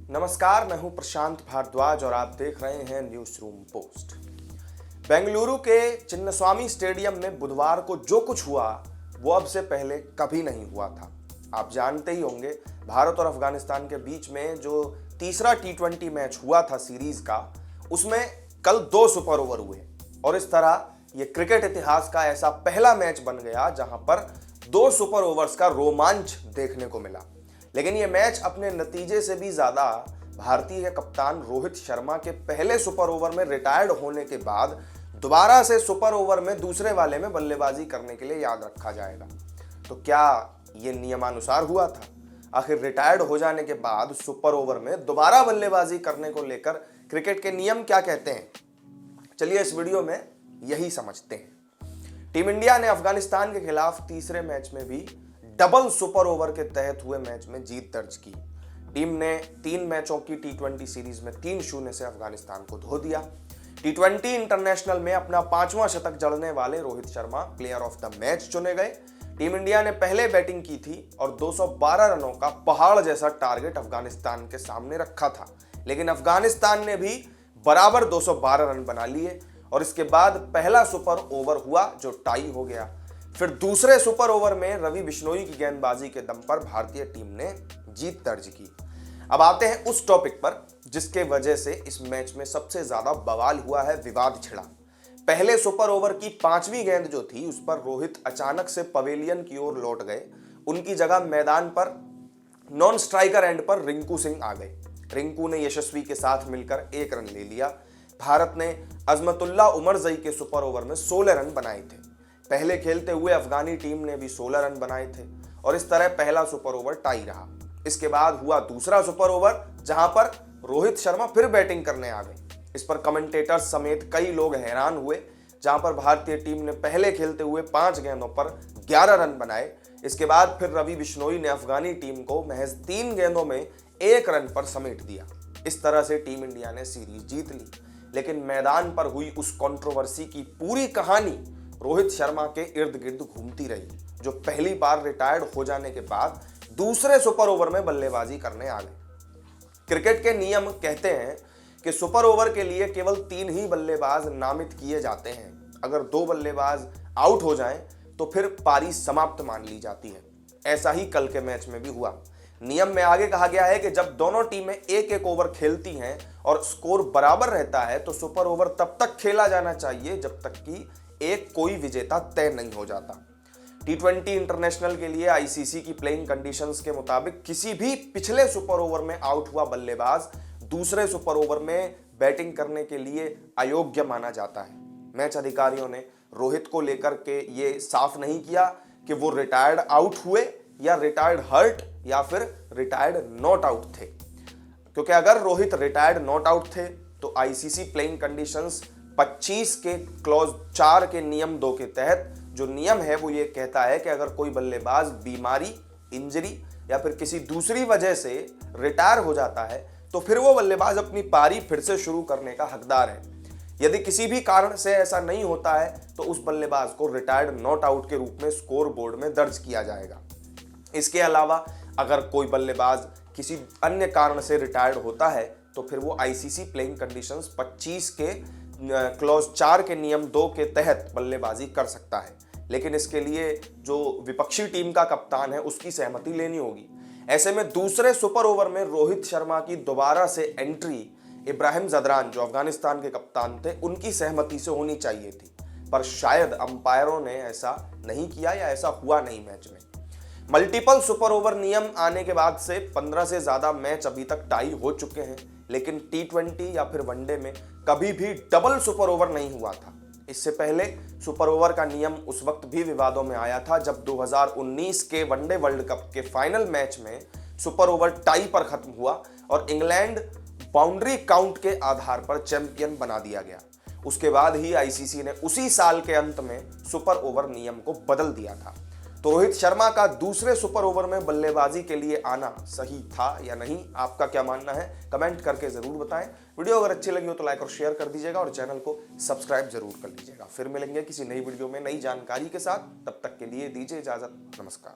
नमस्कार, मैं हूं प्रशांत भारद्वाज और आप देख रहे हैं न्यूज रूम पोस्ट। बेंगलुरु के चिन्नस्वामी स्टेडियम में बुधवार को जो कुछ हुआ वो अब से पहले कभी नहीं हुआ था। आप जानते ही होंगे, भारत और अफगानिस्तान के बीच में जो तीसरा T20 मैच हुआ था सीरीज का, उसमें कल 2 सुपर ओवर हुए और इस तरह ये क्रिकेट इतिहास का ऐसा पहला मैच बन गया जहां पर 2 सुपर ओवर्स का रोमांच देखने को मिला। लेकिन ये मैच अपने नतीजे से भी ज्यादा भारतीय कप्तान रोहित शर्मा के पहले सुपर ओवर में रिटायर्ड होने के बाद दोबारा से सुपर ओवर में दूसरे वाले में बल्लेबाजी करने के लिए याद रखा जाएगा। तो क्या ये नियमानुसार हुआ था? आखिर रिटायर्ड हो जाने के बाद सुपर ओवर में दोबारा बल्लेबाजी करने को लेकर क्रिकेट के नियम क्या कहते हैं? चलिए इस वीडियो में यही समझते हैं। टीम इंडिया ने अफगानिस्तान के खिलाफ तीसरे मैच में भी डबल सुपर ओवर के तहत हुए मैच में जीत दर्ज की। टीम ने 3 मैचों की T20 सीरीज में 3-0 से अफगानिस्तान को धो दिया। T20 इंटरनेशनल में अपना 5वां शतक जड़ने वाले Rohit Sharma player of the match चुने गए। टीम इंडिया ने पहले बैटिंग की थी और 212 रनों का पहाड़ जैसा टारगेट अफगानिस्तान के सामने रखा था, लेकिन अफगानिस्तान ने भी बराबर 212 रन बना लिए और इसके बाद पहला सुपर ओवर हुआ जो टाई हो गया। फिर दूसरे सुपर ओवर में रवि बिश्नोई की गेंदबाजी के दम पर भारतीय टीम ने जीत दर्ज की। अब आते हैं उस टॉपिक पर जिसके वजह से इस मैच में सबसे ज्यादा बवाल हुआ है, विवाद छिड़ा। पहले सुपर ओवर की 5वीं गेंद जो थी उस पर रोहित अचानक से पवेलियन की ओर लौट गए। उनकी जगह मैदान पर नॉन स्ट्राइकर एंड पर रिंकू सिंह आ गए। रिंकू ने यशस्वी के साथ मिलकर 1 रन ले लिया। भारत ने अजमतुल्ला उमरजई के सुपर ओवर में 16 रन बनाए थे। पहले खेलते हुए अफगानी टीम ने भी 16 रन बनाए थे और इस तरह पहला सुपर ओवर टाई रहा। इसके बाद हुआ दूसरा सुपर ओवर जहां पर रोहित शर्मा फिर बैटिंग करने आ गए। इस पर कमेंटेटर्स समेत कई लोग हैरान हुए, जहां पर भारतीय टीम ने पहले खेलते हुए 5 गेंदों पर 11 रन बनाए। इसके बाद फिर रवि बिश्नोई ने अफगानी टीम को महज 3 गेंदों में 1 रन पर समेट दिया। इस तरह से टीम इंडिया ने सीरीज जीत ली। लेकिन मैदान पर हुई उस कंट्रोवर्सी की पूरी कहानी रोहित शर्मा के इर्द गिर्द घूमती रही, जो पहली बार रिटायर्ड हो जाने के बाद दूसरे सुपर ओवर में बल्लेबाजी करने आ गए। क्रिकेट के नियम कहते हैं कि सुपर ओवर के लिए केवल 3 ही बल्लेबाज नामित किए जाते हैं। अगर 2 बल्लेबाज आउट हो जाएं तो फिर पारी समाप्त मान ली जाती है। ऐसा ही कल के मैच में भी हुआ। नियम में आगे कहा गया है कि जब दोनों टीमें 1-1 ओवर खेलती हैं और स्कोर बराबर रहता है तो सुपर ओवर तब तक खेला जाना चाहिए जब तक कि कोई विजेता तय नहीं हो जाता। T20 इंटरनेशनल के लिए ICC की प्लेइंग कंडीशंस के मुताबिक किसी भी पिछले सुपर ओवर में आउट हुआ बल्लेबाज दूसरे सुपर ओवर में बैटिंग करने के लिए अयोग्य माना जाता है। मैच अधिकारियों ने रोहित को लेकर के ये साफ नहीं किया कि वो रिटायर्ड आउट हुए या रिटायर्ड हर्ट या फिर रिटायर्ड नॉट आउट थे, क्योंकि अगर रोहित रिटायर्ड नॉट आउट थे तो ICC प्लेइंग कंडीशंस 25 के क्लॉज 4 के नियम 2 के तहत जो नियम है वो ये कहता है कि अगर कोई बल्लेबाज बीमारी, इंजरी या फिर किसी दूसरी वजह से रिटायर हो जाता है तो फिर वो बल्लेबाज अपनी पारी फिर से शुरू करने का हकदार है। यदि किसी भी कारण से ऐसा नहीं होता है तो उस बल्लेबाज को रिटायर्ड नॉट आउट के रूप में स्कोर बोर्ड में दर्ज किया जाएगा। इसके अलावा अगर कोई बल्लेबाज किसी अन्य कारण से रिटायर्ड होता है तो फिर वो ICC प्लेइंग कंडीशंस 25 के क्लॉज 4 के नियम 2 के तहत बल्लेबाजी कर सकता है, लेकिन इसके लिए जो विपक्षी टीम का कप्तान है उसकी सहमति लेनी होगी। ऐसे में दूसरे सुपर ओवर में रोहित शर्मा की दोबारा से एंट्री इब्राहिम जदरान, जो अफगानिस्तान के कप्तान थे, उनकी सहमति से होनी चाहिए थी, पर शायद अंपायरों ने ऐसा नहीं किया या ऐसा हुआ नहीं। मैच में मल्टीपल सुपर ओवर नियम आने के बाद से 15 से ज्यादा मैच अभी तक टाई हो चुके हैं, लेकिन T20 या फिर वनडे में कभी भी डबल सुपर ओवर नहीं हुआ था। इससे पहले सुपर ओवर का नियम उस वक्त भी विवादों में आया था जब 2019 के वनडे वर्ल्ड कप के फाइनल मैच में सुपर ओवर टाई पर खत्म हुआ और इंग्लैंड बाउंड्री काउंट के आधार पर चैंपियन बना दिया गया। उसके बाद ही ICC ने उसी साल के अंत में सुपर ओवर नियम को बदल दिया था। तो रोहित शर्मा का दूसरे सुपर ओवर में बल्लेबाजी के लिए आना सही था या नहीं, आपका क्या मानना है? कमेंट करके जरूर बताएं। वीडियो अगर अच्छी लगी हो तो लाइक और शेयर कर दीजिएगा और चैनल को सब्सक्राइब जरूर कर लीजिएगा। फिर मिलेंगे किसी नई वीडियो में नई जानकारी के साथ, तब तक के लिए दीजिए इजाजत। नमस्कार।